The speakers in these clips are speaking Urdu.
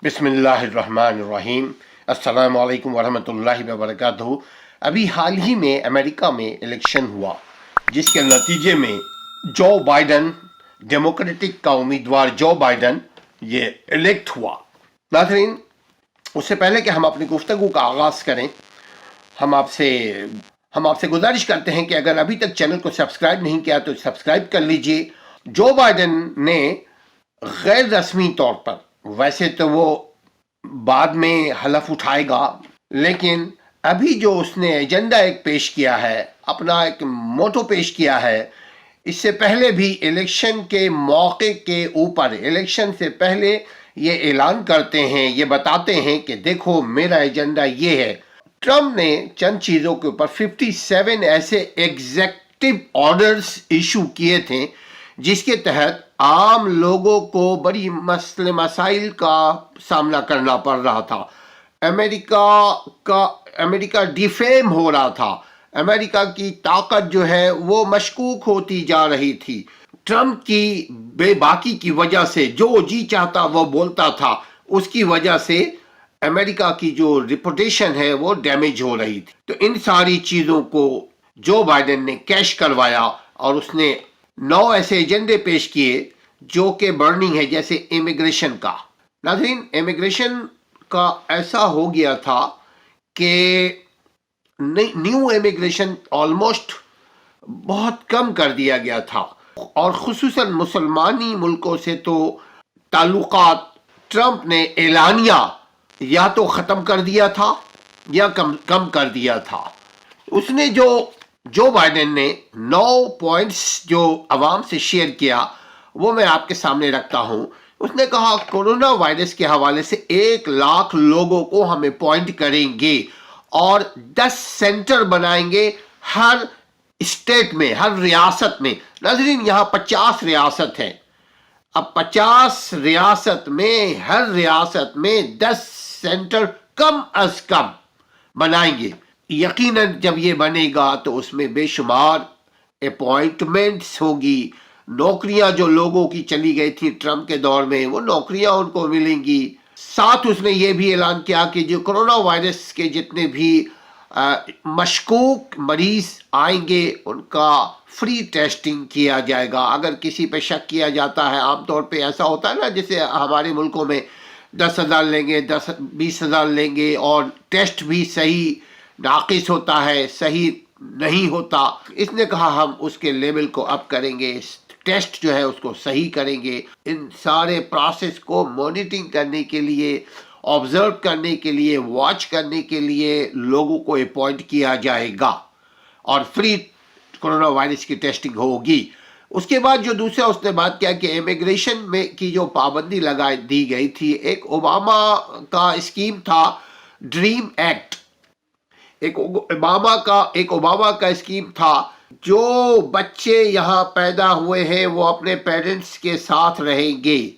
بسم اللہ الرحمن الرحیم۔ السلام علیکم ورحمۃ اللہ وبرکاتہ۔ ابھی حال ہی میں امریکہ میں الیکشن ہوا جس کے نتیجے میں جو بائیڈن، ڈیموکریٹک کا امیدوار جو بائیڈن یہ الیکٹ ہوا۔ ناظرین، اس سے پہلے کہ ہم اپنی گفتگو کا آغاز کریں، ہم آپ سے گزارش کرتے ہیں کہ اگر ابھی تک چینل کو سبسکرائب نہیں کیا تو سبسکرائب کر لیجئے۔ جو بائیڈن نے غیر رسمی طور پر، ویسے تو وہ بعد میں حلف اٹھائے گا، لیکن ابھی جو اس نے ایجنڈا ایک پیش کیا ہے، اپنا ایک موٹو پیش کیا ہے، اس سے پہلے بھی الیکشن کے موقع کے اوپر، الیکشن سے پہلے یہ اعلان کرتے ہیں، یہ بتاتے ہیں کہ دیکھو میرا ایجنڈا یہ ہے۔ ٹرمپ نے چند چیزوں کے اوپر 57 ایسے ایگزیکٹو آرڈرز ایشو کیے تھے جس کے تحت عام لوگوں کو بڑی مسائل کا سامنا کرنا پڑ رہا تھا۔ امریکہ ڈیفیم ہو رہا تھا، امریکہ کی طاقت جو ہے وہ مشکوک ہوتی جا رہی تھی۔ ٹرمپ کی بے باکی کی وجہ سے جو جی چاہتا وہ بولتا تھا، اس کی وجہ سے امریکہ کی جو ریپوٹیشن ہے وہ ڈیمیج ہو رہی تھی۔ تو ان ساری چیزوں کو جو بائیڈن نے کیش کروایا اور اس نے 9 ایسے ایجنڈے پیش کیے جو کہ برننگ ہے، جیسے امیگریشن کا۔ ناظرین، امیگریشن کا ایسا ہو گیا تھا کہ نیو امیگریشن آلموسٹ بہت کم کر دیا گیا تھا، اور خصوصاً مسلمانی ملکوں سے تو تعلقات ٹرمپ نے اعلانیہ یا تو ختم کر دیا تھا یا کم کر دیا تھا۔ اس نے جو بائیڈن نے 9 پوائنٹس جو عوام سے شیئر کیا وہ میں آپ کے سامنے رکھتا ہوں۔ اس نے کہا کورونا وائرس کے حوالے سے 1 لاکھ لوگوں کو ہم اپوائنٹ کریں گے اور 10 سینٹر بنائیں گے ہر اسٹیٹ میں، ہر ریاست میں۔ ناظرین، یہاں 50 ریاست ہیں، اب 50 ریاست میں ہر ریاست میں 10 سینٹر کم از کم بنائیں گے۔ یقیناً جب یہ بنے گا تو اس میں بے شمار اپوائنٹمنٹس ہوگی، نوکریاں جو لوگوں کی چلی گئی تھی ٹرمپ کے دور میں وہ نوکریاں ان کو ملیں گی۔ ساتھ اس نے یہ بھی اعلان کیا کہ جو کرونا وائرس کے جتنے بھی مشکوک مریض آئیں گے ان کا فری ٹیسٹنگ کیا جائے گا۔ اگر کسی پہ شک کیا جاتا ہے، عام طور پہ ایسا ہوتا ہے نا، جیسے ہمارے ملکوں میں 10,000 لیں گے، 20,000 لیں گے، اور ٹیسٹ بھی صحیح ناقص ہوتا ہے، صحیح نہیں ہوتا۔ اس نے کہا ہم اس کے لیول کو اپ کریں گے، ٹیسٹ جو ہے اس کو صحیح کریں گے۔ ان سارے پروسیس کو مانیٹرنگ کرنے کے لیے، آبزرو کرنے کے لیے، واچ کرنے کے لیے لوگوں کو اپوائنٹ کیا جائے گا اور فری کرونا وائرس کی ٹیسٹنگ ہوگی۔ اس کے بعد جو دوسرا اس نے بات کیا کہ امیگریشن میں کی جو پابندی لگا دی گئی تھی، ایک اوباما کا اسکیم تھا ڈریم ایکٹ، ایک اوباما کا اسکیم تھا، جو بچے یہاں پیدا ہوئے ہیں وہ اپنے پیرنٹس کے ساتھ رہیں گے۔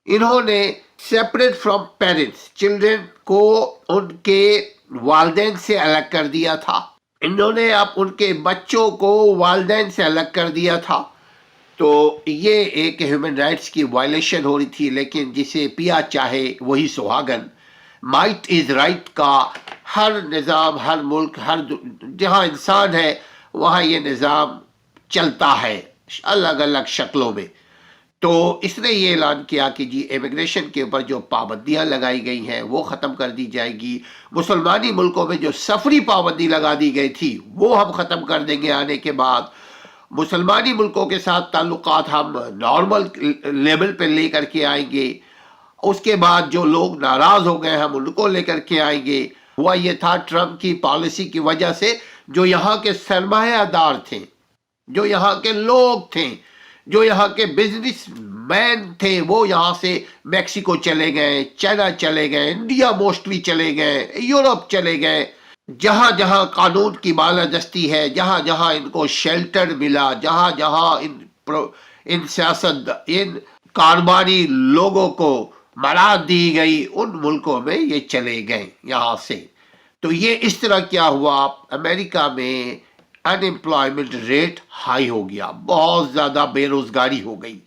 انہوں نے سیپریٹ فرام پیرنٹس چلڈرن کو ان کے والدین سے الگ کر دیا تھا، انہوں نے اب ان کے بچوں کو والدین سے الگ کر دیا تھا۔ تو یہ ایک ہیومن رائٹس کی وائلیشن ہو رہی تھی، لیکن جسے پیا چاہے وہی سہاگن، مائٹ از رائٹ کا ہر نظام، ہر ملک، جہاں انسان ہے وہاں یہ نظام چلتا ہے الگ الگ شکلوں میں۔ تو اس نے یہ اعلان کیا کہ جی امیگریشن کے اوپر جو پابندیاں لگائی گئی ہیں وہ ختم کر دی جائے گی۔ مسلمانی ملکوں میں جو سفری پابندی لگا دی گئی تھی وہ ہم ختم کر دیں گے آنے کے بعد۔ مسلمانی ملکوں کے ساتھ تعلقات ہم نارمل لیول پہ لے کر کے آئیں گے۔ اس کے بعد جو لوگ ناراض ہو گئے ہم ان کو لے کر کے آئیں گے۔ ہوا یہ تھا ٹرمپ کی پالیسی کی وجہ سے جو یہاں کے سرمایہ دار تھے، جو یہاں کے لوگ تھے، جو یہاں کے بزنس مین تھے، وہ یہاں سے میکسیکو چلے گئے، چائنا چلے گئے، انڈیا موسٹلی چلے گئے، یورپ چلے گئے۔ جہاں جہاں قانون کی بالادستی ہے، جہاں جہاں ان کو شیلٹر ملا، جہاں جہاں ان کاروباری لوگوں کو مراد دی گئی، ان ملکوں میں یہ چلے گئے یہاں سے۔ تو یہ اس طرح کیا ہوا، امریکہ میں ان امپلائمنٹ ریٹ ہائی ہو گیا، بہت زیادہ بے روزگاری ہو گئی۔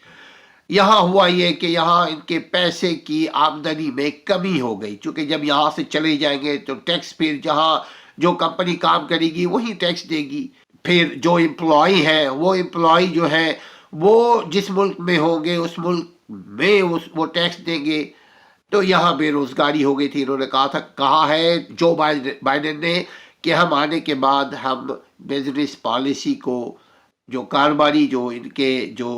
یہاں ہوا یہ کہ یہاں ان کے پیسے کی آمدنی میں کمی ہو گئی، چونکہ جب یہاں سے چلے جائیں گے تو ٹیکس پھر جہاں جو کمپنی کام کرے گی وہی ٹیکس دے گی، پھر جو امپلائی ہے وہ امپلائی جو ہے وہ جس ملک میں ہوں گے اس ملک میں وہ ٹیکس دیں گے، تو یہاں بے روزگاری ہو گئی تھی۔ انہوں نے کہا ہے جو بائیڈن نے کہ ہم آنے کے بعد ہم بزنس پالیسی کو، جو کاروباری جو ان کے جو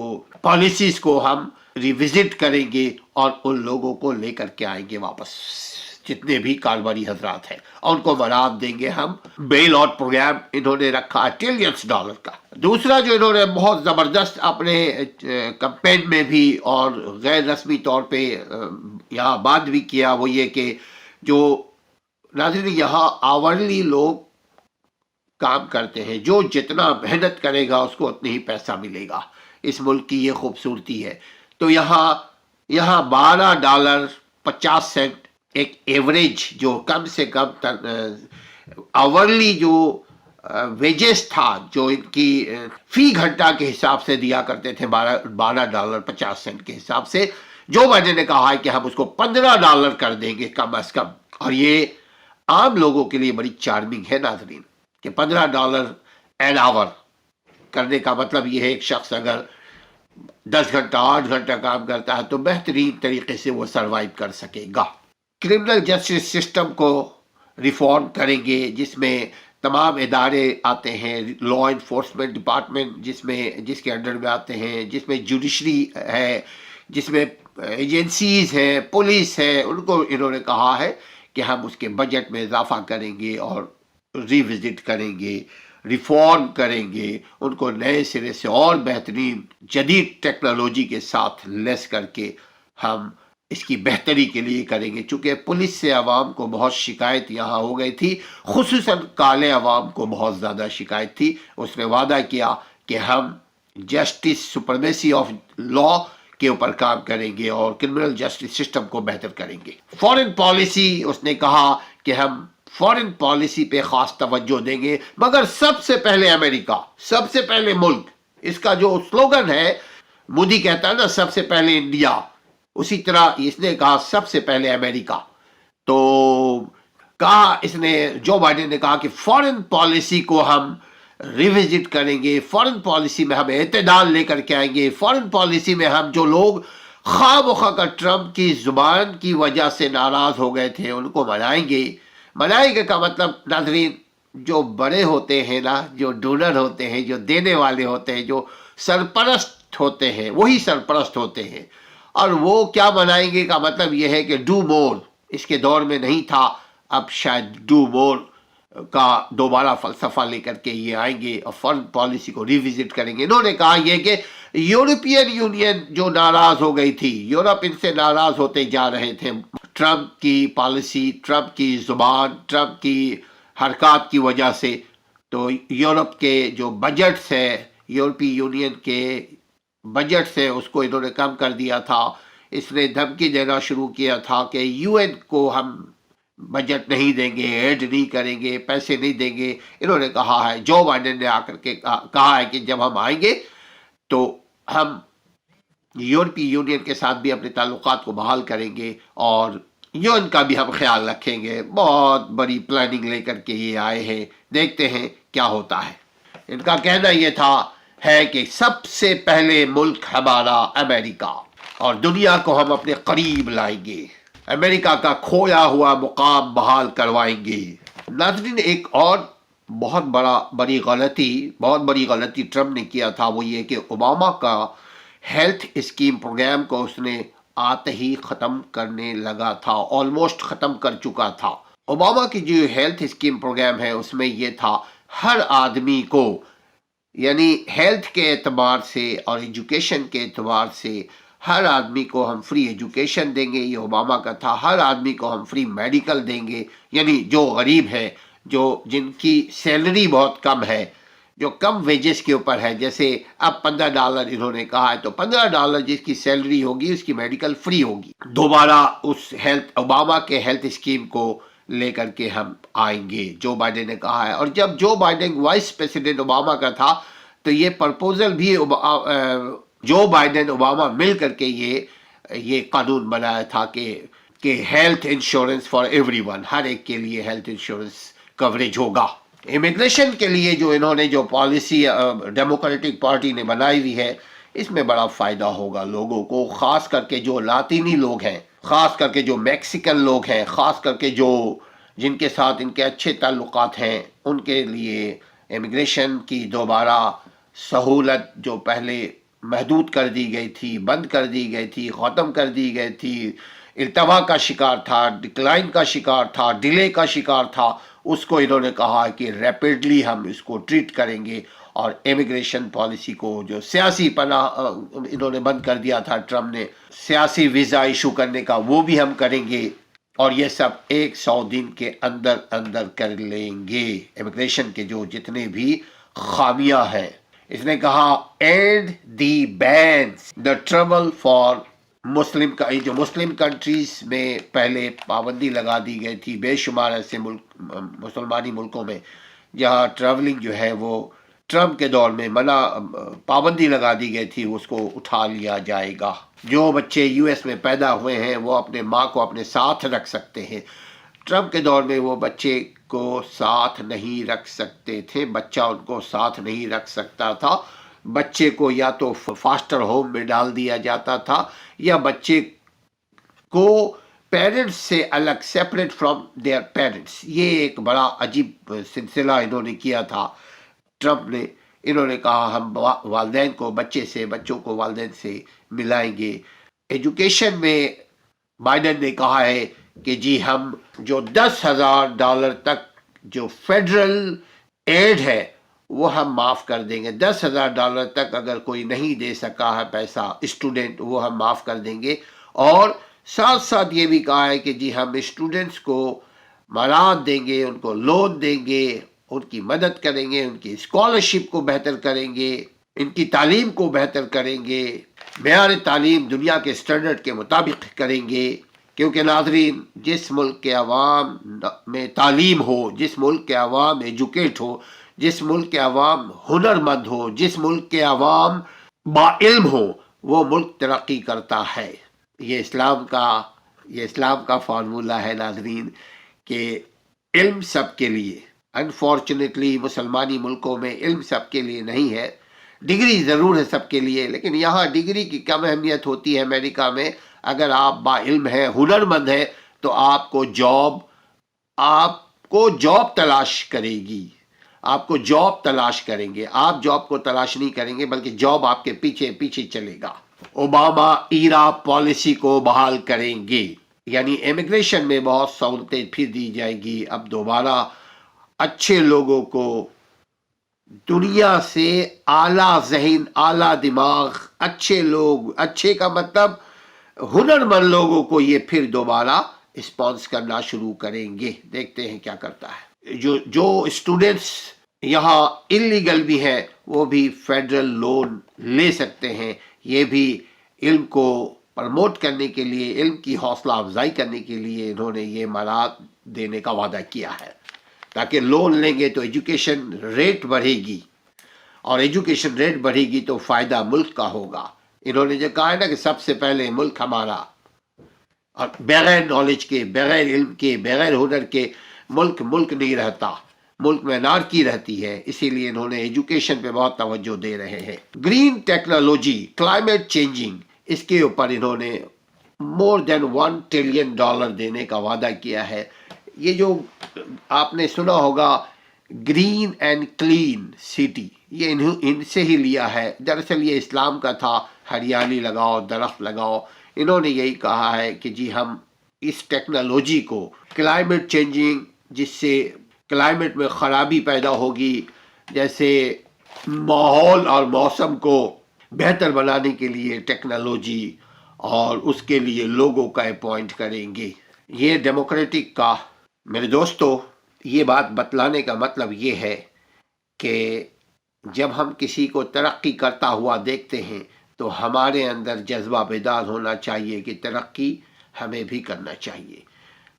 پالیسیز کو ہم ریوزٹ کریں گے اور ان لوگوں کو لے کر کے آئیں گے واپس، جتنے بھی کاروباری حضرات ہیں اور ان کو برآمد دیں گے ہم۔ بیل آؤٹ پروگرام انہوں نے رکھا $ٹریلینز کا۔ دوسرا جو انہوں نے بہت زبردست اپنے کمپین میں بھی اور غیر رسمی طور پہ یہاں بات بھی کیا، وہ یہ کہ جو ناظرین یہاں آورلی لوگ کام کرتے ہیں، جو جتنا محنت کرے گا اس کو اتنے ہی پیسہ ملے گا، اس ملک کی یہ خوبصورتی ہے۔ تو یہاں $12.50 ایک ایوریج جو کم سے کم آورلی جو ویجز تھا، جو ان کی فی گھنٹہ کے حساب سے دیا کرتے تھے $12.50 کے حساب سے، جو بائیڈن نے کہا ہے کہ ہم اس کو $15 کر دیں گے کم از کم، اور یہ عام لوگوں کے لیے بڑی چارمنگ ہے ناظرین کہ $15 این آور کرنے کا مطلب یہ ہے ایک شخص اگر 10 گھنٹہ 8 گھنٹہ کام کرتا ہے تو بہترین طریقے سے وہ سروائیو کر سکے گا۔ کرمنل جسٹس سسٹم کو ریفارم کریں گے، جس میں تمام ادارے آتے ہیں، لا انفورسمنٹ ڈپارٹمنٹ جس کے انڈر میں آتے ہیں، جس میں جوڈیشری ہے، جس میں ایجنسیز ہیں، پولیس ہے، ان کو انہوں نے کہا ہے کہ ہم اس کے بجٹ میں اضافہ کریں گے اور ریوزٹ کریں گے، ریفارم کریں گے، ان کو نئے سرے سے اور بہترین جدید ٹیکنالوجی کے ساتھ لیس کر کے ہم اس کی بہتری کے لیے کریں گے۔ چونکہ پولیس سے عوام کو بہت شکایت یہاں ہو گئی تھی، خصوصاً کالے عوام کو بہت زیادہ شکایت تھی۔ اس نے وعدہ کیا کہ ہم جسٹس سپرمیسی آف لا کے اوپر کام کریں گے اور کرمنل جسٹس سسٹم کو بہتر کریں گے۔ فارن پالیسی، اس نے کہا کہ ہم فارن پالیسی پہ خاص توجہ دیں گے، مگر سب سے پہلے امریکہ، سب سے پہلے ملک۔ اس کا جو سلوگن ہے، مودی کہتا ہے نا سب سے پہلے انڈیا، اسی طرح اس نے کہا سب سے پہلے امریکہ۔ تو کہا اس نے، جو بائیڈن نے کہا کہ فارن پالیسی کو ہم ریوزٹ کریں گے، فارن پالیسی میں ہم اعتدال لے کر کے آئیں گے، فارن پالیسی میں ہم جو لوگ خواہ مخواہ کا ٹرمپ کی زبان کی وجہ سے ناراض ہو گئے تھے ان کو منائیں گے۔ منائیں گے کا مطلب ناظرین، جو بڑے ہوتے ہیں نا، جو ڈونر ہوتے ہیں، جو دینے والے ہوتے ہیں، جو سرپرست ہوتے ہیں، وہی سرپرست ہوتے ہیں۔ اور وہ کیا منائیں گے کا مطلب یہ ہے کہ ڈو مور، اس کے دور میں نہیں تھا، اب شاید ڈو مور کا دوبارہ فلسفہ لے کر کے یہ آئیں گے اور فارن پالیسی کو ریوزٹ کریں گے۔ انہوں نے کہا یہ کہ یورپین یونین جو ناراض ہو گئی تھی، یورپ ان سے ناراض ہوتے جا رہے تھے ٹرمپ کی پالیسی، ٹرمپ کی زبان، ٹرمپ کی حرکات کی وجہ سے، تو یورپ کے جو بجٹس ہے، یورپی یونین کے بجٹ سے اس کو انہوں نے کم کر دیا تھا۔ اس نے دھمکی دینا شروع کیا تھا کہ یو این کو ہم بجٹ نہیں دیں گے، ایڈ نہیں کریں گے، پیسے نہیں دیں گے۔ انہوں نے کہا ہے، جو بائیڈن نے آ کر کے کہا ہے کہ جب ہم آئیں گے تو ہم یورپی یونین کے ساتھ بھی اپنے تعلقات کو بحال کریں گے اور یو این کا بھی ہم خیال رکھیں گے۔ بہت بڑی پلاننگ لے کر کے یہ آئے ہیں، دیکھتے ہیں کیا ہوتا ہے۔ ان کا کہنا یہ تھا ہے کہ سب سے پہلے ملک ہمارا امریکہ، اور دنیا کو ہم اپنے قریب لائیں گے، امریکہ کا کھویا ہوا مقام بحال کروائیں گے۔ ناظرین، ایک اور بہت بڑی غلطی ٹرمپ نے کیا تھا، وہ یہ کہ اوباما کا ہیلتھ اسکیم پروگرام کو اس نے آتے ہی ختم کرنے لگا تھا، آلموسٹ ختم کر چکا تھا۔ اوباما کی جو ہیلتھ اسکیم پروگرام ہے اس میں یہ تھا ہر آدمی کو، یعنی ہیلتھ کے اعتبار سے اور ایجوکیشن کے اعتبار سے ہر آدمی کو ہم فری ایجوکیشن دیں گے، یہ اوباما کا تھا۔ ہر آدمی کو ہم فری میڈیکل دیں گے، یعنی جو غریب ہے، جن کی سیلری بہت کم ہے، جو کم ویجز کے اوپر ہے، جیسے اب $15 انہوں نے کہا ہے، تو $15 جس کی سیلری ہوگی اس کی میڈیکل فری ہوگی۔ دوبارہ اس اوباما کے ہیلتھ اسکیم کو لے کر کے ہم آئیں گے، جو بائیڈن نے کہا ہے۔ اور جب Joe Biden vice president Obama کا تھا تو یہ پرپوزل بھی جو بائیڈن اوباما مل کر کے یہ قانون بنایا تھا کہ health insurance for every one, ہر ایک کے لیے ہیلتھ انشورنس کوریج ہوگا۔ امیگریشن کے لیے جو انہوں نے جو پالیسی ڈیموکریٹک پارٹی نے بنائی ہوئی ہے، اس میں بڑا فائدہ ہوگا لوگوں کو، خاص کر کے جو لاطینی لوگ ہیں، خاص کر کے جو میکسیکن لوگ ہیں، خاص کر کے جن کے ساتھ ان کے اچھے تعلقات ہیں، ان کے لیے امیگریشن کی دوبارہ سہولت جو پہلے محدود کر دی گئی تھی، بند کر دی گئی تھی، ختم کر دی گئی تھی، ارتفاع کا شکار تھا، ڈکلائن کا شکار تھا، ڈیلے کا شکار تھا، اس کو انہوں نے کہا کہ ریپڈلی ہم اس کو ٹریٹ کریں گے، اور امیگریشن پالیسی کو جو سیاسی پناہ انہوں نے بند کر دیا تھا ٹرمپ نے، سیاسی ویزا ایشو کرنے کا، وہ بھی ہم کریں گے، اور یہ سب 100 دن کے اندر اندر کر لیں گے۔ امیگریشن کے جو جتنے بھی خامیاں ہیں، اس نے کہا اینڈ دی بینس دا ٹریول فار مسلم کا، جو مسلم کنٹریز میں پہلے پابندی لگا دی گئی تھی بے شمار ایسے مسلمانی ملکوں میں جہاں ٹریولنگ جو ہے وہ ٹرمپ کے دور میں پابندی لگا دی گئی تھی، اس کو اٹھا لیا جائے گا۔ جو بچے یو ایس میں پیدا ہوئے ہیں وہ اپنے ماں کو اپنے ساتھ رکھ سکتے ہیں، ٹرمپ کے دور میں وہ بچے کو ساتھ نہیں رکھ سکتے تھے، بچہ ان کو ساتھ نہیں رکھ سکتا تھا، بچے کو یا تو فاسٹر ہوم میں ڈال دیا جاتا تھا، یا بچے کو پیرنٹس سے الگ، سیپریٹ فرام دیئر پیرنٹس۔ یہ ایک بڑا عجیب سلسلہ انہوں نے کیا تھا ٹرمپ نے۔ انہوں نے کہا ہم والدین کو بچوں کو والدین سے ملائیں گے۔ ایجوکیشن میں بائیڈن نے کہا ہے کہ جی ہم جو $10,000 تک جو فیڈرل ایڈ ہے وہ ہم معاف کر دیں گے، $10,000 تک اگر کوئی نہیں دے سکا ہے پیسہ اسٹوڈنٹ، وہ ہم معاف کر دیں گے، اور ساتھ ساتھ یہ بھی کہا ہے کہ جی ہم اسٹوڈنٹس کو مالات دیں گے، ان کو لون دیں گے، ان کی مدد کریں گے، ان کی اسکالرشپ کو بہتر کریں گے، ان کی تعلیم کو بہتر کریں گے، معیار تعلیم دنیا کے سٹینڈرڈ کے مطابق کریں گے، کیونکہ ناظرین جس ملک کے عوام میں تعلیم ہو، جس ملک کے عوام ایجوکیٹ ہو، جس ملک کے عوام ہنرمند ہو، جس ملک کے عوام با علم ہو، وہ ملک ترقی کرتا ہے۔ یہ اسلام کا فارمولہ ہے ناظرین کہ علم سب کے لیے، انفارچونیٹلی مسلمانی ملکوں میں علم سب کے لیے نہیں ہے، ڈگری ضرور ہے سب کے لیے، لیکن یہاں ڈگری کی کم اہمیت ہوتی ہے امریکہ میں۔ اگر آپ با علم ہیں، ہنرمند ہیں، تو آپ کو جاب تلاش کرے گی، آپ کو جاب تلاش کریں گے، آپ جاب کو تلاش نہیں کریں گے بلکہ جاب آپ کے پیچھے پیچھے چلے گا۔ اوباما ایرا پالیسی کو بحال کریں گے، یعنی امیگریشن میں بہت سہولتیں پھر دی جائے گی۔ اب دوبارہ اچھے لوگوں کو، دنیا سے اعلیٰ ذہن، اعلیٰ دماغ، اچھے لوگ، اچھے کا مطلب ہنرمند لوگوں کو یہ پھر دوبارہ اسپانس کرنا شروع کریں گے۔ دیکھتے ہیں کیا کرتا ہے۔ جو اسٹوڈنٹس یہاں انلیگل بھی ہیں وہ بھی فیڈرل لون لے سکتے ہیں۔ یہ بھی علم کو پروموٹ کرنے کے لیے، علم کی حوصلہ افزائی کرنے کے لیے انہوں نے یہ مالات دینے کا وعدہ کیا ہے، تاکہ لون لیں گے تو ایجوکیشن ریٹ بڑھے گی، اور ایجوکیشن ریٹ بڑھے گی تو فائدہ ملک کا ہوگا۔ انہوں نے جو کہا ہے نا کہ سب سے پہلے ملک ہمارا، اور بغیر نالج کے، بغیر علم کے، بغیر ہنر کے ملک نہیں رہتا، ملک میں انارکی رہتی ہے۔ اسی لیے انہوں نے ایجوکیشن پہ بہت توجہ دے رہے ہیں۔ گرین ٹیکنالوجی، کلائمیٹ چینجنگ، اس کے اوپر انہوں نے مور دین $1 ٹریلین دینے کا وعدہ کیا ہے۔ یہ جو آپ نے سنا ہوگا گرین اینڈ کلین سٹی، یہ ان سے ہی لیا ہے۔ دراصل یہ اسلام کا تھا، ہریالی لگاؤ، درخت لگاؤ۔ انہوں نے یہی کہا ہے کہ جی ہم اس ٹیکنالوجی کو، کلائمیٹ چینجنگ، جس سے کلائمیٹ میں خرابی پیدا ہوگی، جیسے ماحول اور موسم کو بہتر بنانے کے لیے ٹیکنالوجی، اور اس کے لیے لوگوں کا اپوائنٹ کریں گے۔ یہ ڈیموکریٹک کا، میرے دوستو، یہ بات بتلانے کا مطلب یہ ہے کہ جب ہم کسی کو ترقی کرتا ہوا دیکھتے ہیں تو ہمارے اندر جذبہ بیدار ہونا چاہیے کہ ترقی ہمیں بھی کرنا چاہیے۔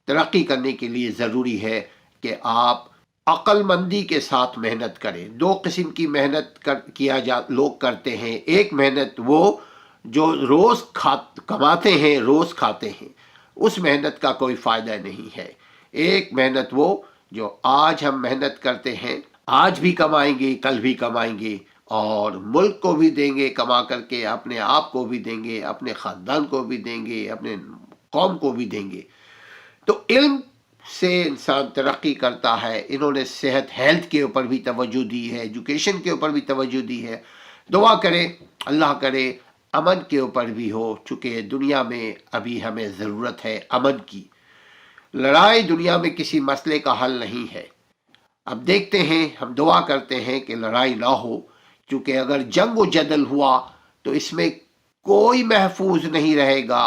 ترقی کرنے کے لیے ضروری ہے کہ آپ عقل مندی کے ساتھ محنت کریں. دو قسم کی محنت لوگ کرتے ہیں. ایک محنت وہ جو روز کماتے ہیں روز کھاتے ہیں، اس محنت کا کوئی فائدہ نہیں ہے. ایک محنت وہ جو آج ہم محنت کرتے ہیں، آج بھی کمائیں گے کل بھی کمائیں گے، اور ملک کو بھی دیں گے کما کر کے، اپنے آپ کو بھی دیں گے، اپنے خاندان کو بھی دیں گے، اپنے قوم کو بھی دیں گے. تو علم سے انسان ترقی کرتا ہے. انہوں نے صحت ہیلتھ کے اوپر بھی توجہ دی ہے، ایجوکیشن کے اوپر بھی توجہ دی ہے. دعا کرے اللہ کرے امن کے اوپر بھی ہو، چونکہ دنیا میں ابھی ہمیں ضرورت ہے امن کی. لڑائی دنیا میں کسی مسئلے کا حل نہیں ہے. اب دیکھتے ہیں، ہم دعا کرتے ہیں کہ لڑائی نہ ہو، کیونکہ اگر جنگ و جدل ہوا تو اس میں کوئی محفوظ نہیں رہے گا.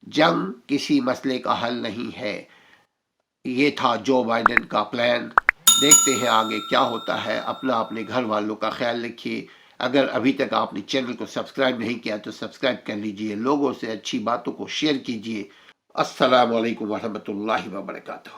جنگ کسی مسئلے کا حل نہیں ہے. یہ تھا جو بائیڈن کا پلان. دیکھتے ہیں آگے کیا ہوتا ہے. اپنے گھر والوں کا خیال رکھیے. اگر ابھی تک آپ نے چینل کو سبسکرائب نہیں کیا تو سبسکرائب کر لیجئے. لوگوں سے اچھی باتوں کو شیئر کیجئے. السلام علیکم ورحمۃ اللہ وبرکاتہ.